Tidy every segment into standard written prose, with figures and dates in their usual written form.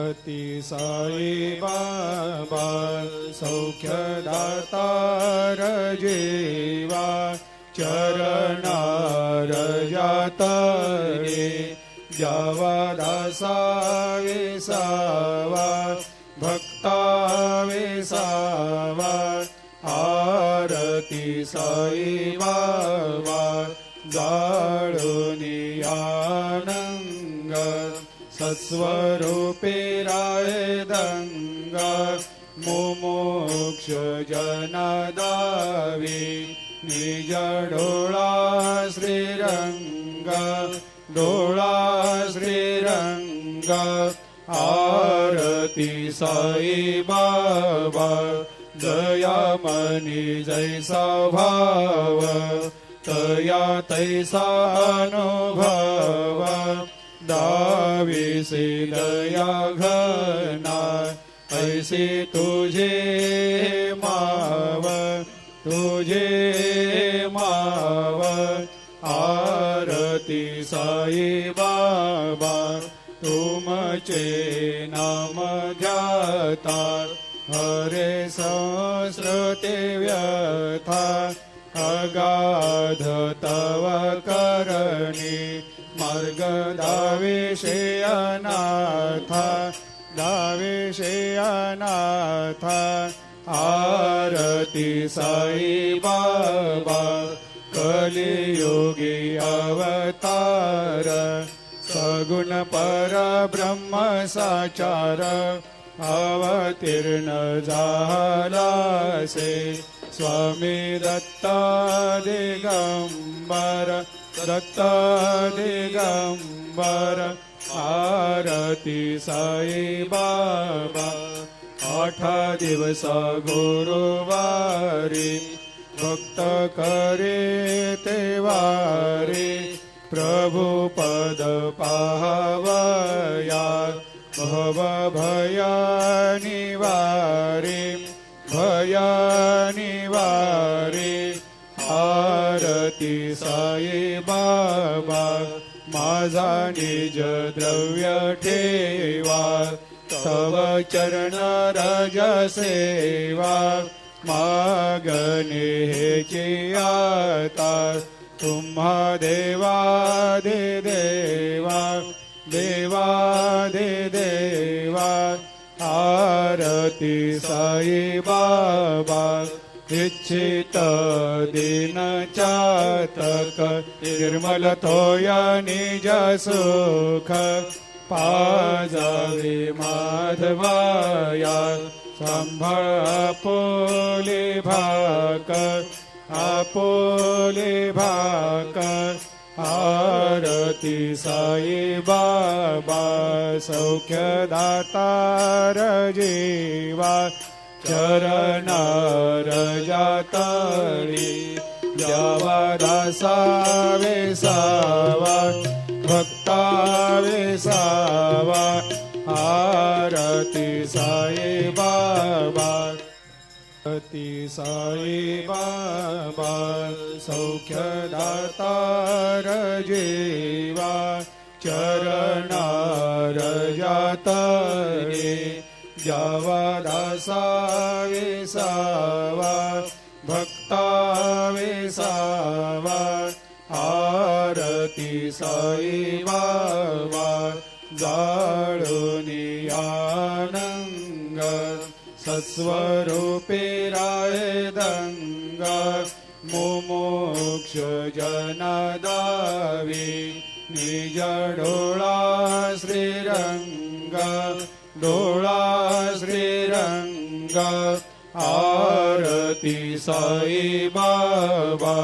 अति साई बाबा सौख्यदातार जीवा चरणार जातरे जावा दासा विसावा भक्ता विसावा आरती साई बाबा जाळुनी आनंग सत्स्वरूपे राय दंग मुमुक्ष जनदावी निज डोळा श्रीरंग डोळा श्रीरंग आरती साई बाबा दयामनी जैसा भाव तया तैसा अनुभव दाविसे दया घना ऐसे तुझे माव तुझे माव आरती साई बाबा तुमचे नाम ध्याता हरे संस्कृते व्यथा अगाध तव करणी मार्ग दाविषे अनाथा दाविषे अनाथा आरती साई बाबा कलियुगी अवतार सगुण परब्रह्म साचार अवतीर्ण झालासे स्वामी दत्ता दिगंबर दत्ता दिगंबर आरती साई बाबा 8 दिवस गुरुवारी भक्त करे तेवारी प्रभु पद पाहवया भव भया निवारी भया निवारी आरती साई बाबा माझा निज द्रव्य ठेवा तव चरण रज सेवा मागणे हेची आता तुम्हा देवादि देवा देवादि देवा आरती साई बाबा इच्छित दिन चातक निर्मल थोया निज सुख पाजावे माधवाया सांभाळ आपोले भाक आरती साई बाबा सौख्यदातार जीवा चरणार जातळी द्यावा दासा विसावा भक्ता विसावा आरती साई बाबा अति साई बाबा सौख्यदातार जीवा चरणार जातळे जावा दासा विसावा भक्ता विसावा आरती साई बाबा जाळुनी आनंग सत्स्वरूपे राय दंग मुमुक्ष जनदावी निज डोळा श्रीरंग डोळा श्रीरंग आरती साई बाबा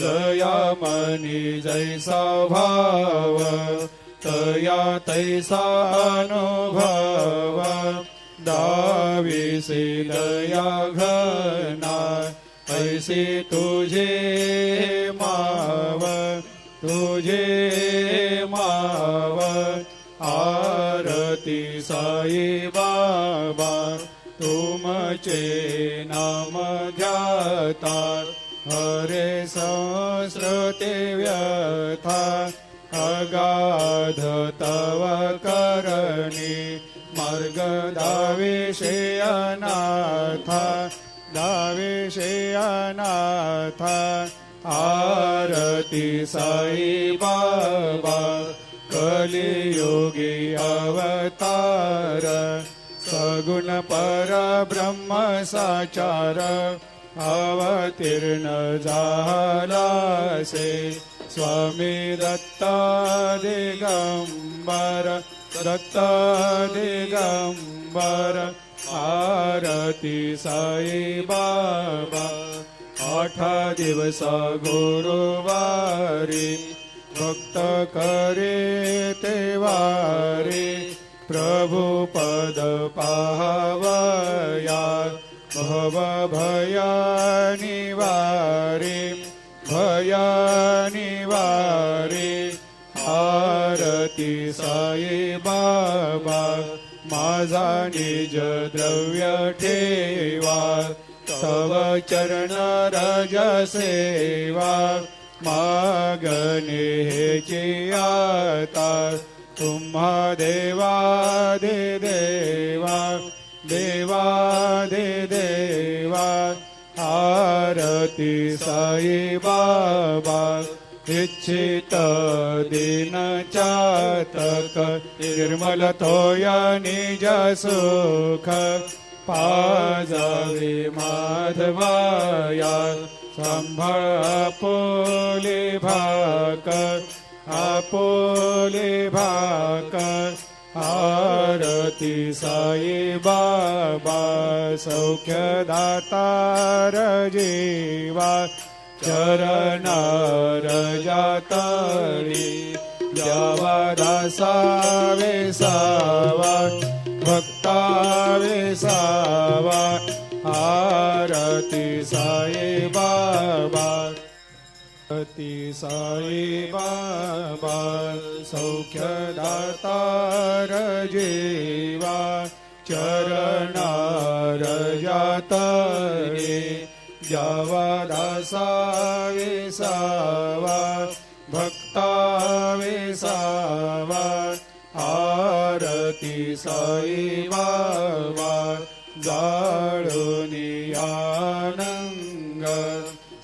दयामनी जैसा भाव तया तैसा अनुभव दाविसे दया घना ऐसे तुझे माव तुझे माव आरती साई बाबा तुमचे नाम ध्याता हरे संस्कृते व्यथा अगाध तव करणी मार्ग दाविषे अनाथा दाविषे अनाथा आरती साई बाबा कलियुगी अवतार सगुण परब्रह्म साचार अवतीर्ण झालासे स्वामी दत्ता दिगंबर दत्ता दिगंबर आरती साई बाबा 8 दिवस गुरुवारी भक्त करे ते वारी प्रभु पद पाहवया भव भया निवारी भया निवारी आरती साई बाबा माझा निज द्रव्य ठेवा तव चरण रज सेवा मागणे हेची आता तुम्हा देवा दे देवा देवा दे देवा आरती साई बाबा इच्छित दिन चातक निर्मल तोया निज सुख पाजावे माधवाया संभाळ आपोले भाक आरती साई बाबा सौख्यदातार जीवा चरणार जातळी जावा दासा वेसावा भक्ता वेसावा आरती साई बाबा आरती साई बाबा सौख्यदातार जीवा चरणार जातळे जावा दासा वेसावा भक्ता वेसावा आरती साई बाबा जाळूनी आनंग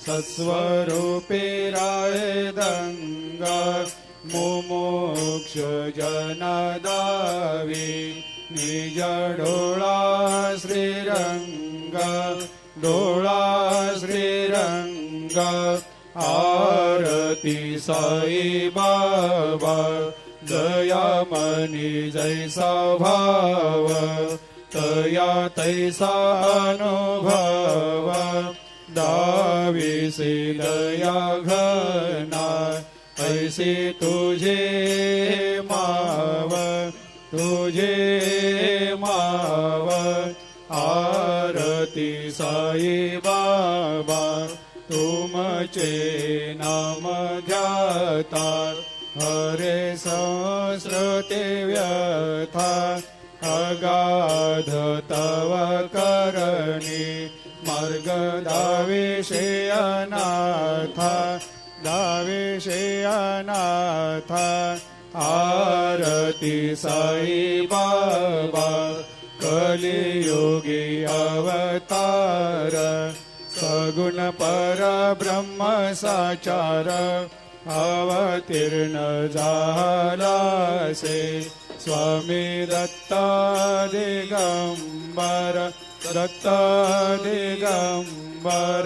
सत्स्वरूपे राय दंग मुमुक्ष जनदावी निज डोळा श्रीरंग डोळा श्रीरंग आरती साई बाबा दयामनी जैसा भाव तया तैसा अनुभव दाविसे दया घना ऐसे तुझे माव आरती साई बाबा तुमचे नाम ध्याता हरे संस्कृते व्यथा अगाध तव करणी मार्ग दाविषे अनाथा आरती साई बाबा कलियुगी अवतार सगुण परब्रह्म साचार अवतीर्ण झालासे स्वामी दत्ता दिगंबर दत्ता दिगंबर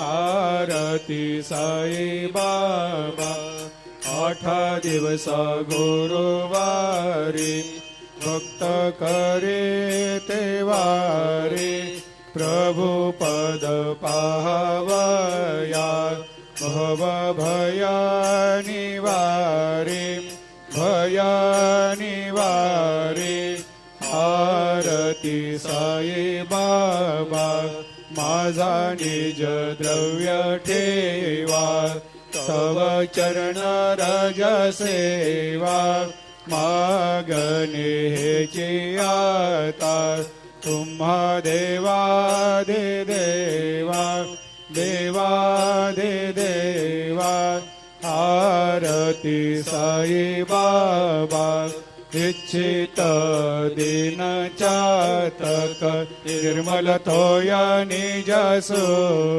आरती साई बाबा 8 दिवस गुरुवारी भक्त करे ते वारी प्रभु पद पाहवया भव भया निवारी भया निवारी आरती साई बाबा माझा निज द्रव्य ठेवा तव चरण रज सेवा मागणे हेची आता तुम्हा देवा दे देवा देवा दे देवा आरती साई बाबा इच्छित दीन चातक निर्मल थोया निज सुख